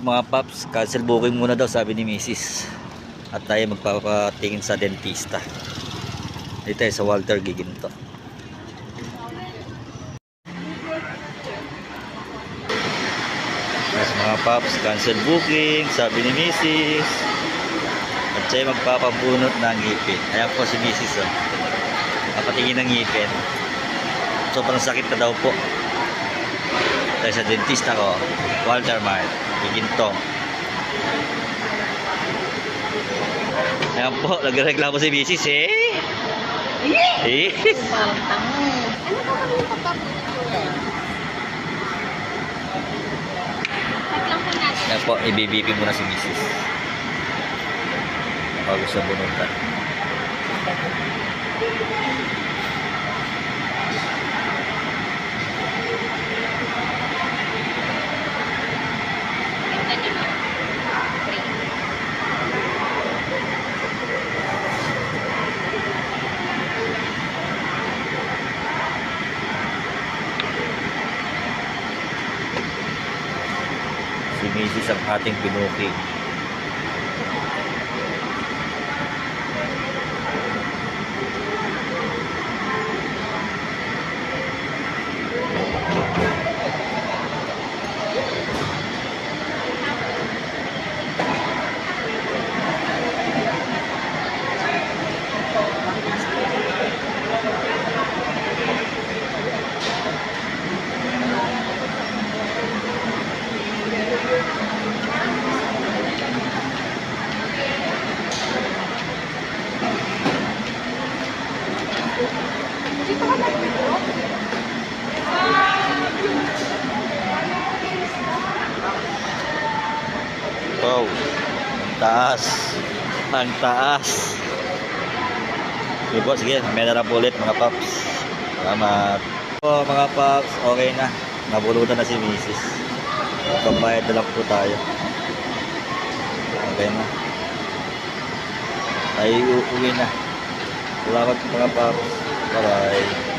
Yes mga paps, cancel booking muna daw sabi ni Mrs. At tayo magpapatingin sa dentista. Dito sa Walter Giginto. Yes mga paps, cancel booking sabi ni Mrs. At tayo magpapabunot ng ngipin. Ayan po si Mrs. Oh. Papatingin ng ngipin. Sobrang sakit na daw po. Tayo sa dentista ko, Walter Mart Giginto. Ayan po, nagreklamo si Mrs. Eh. Ano ba kami pagkapunit ko yan? Taglang po natin. Ayan po, ibibipin muna si Mrs. Bago siya bunutan. Ganda nyo na. Free. Si Mrs. ang ating pinuking. Dito ka nagpito? Wow, ang taas. Ang taas. Sige po, sige. May narap ulit mga paps. Salamat. Po mga paps, okay na. Nabulutan na si Mrs. Pambayad na lang po tayo. Okay na. Tayo uuwi na. Salamat mga paps. Bye bye.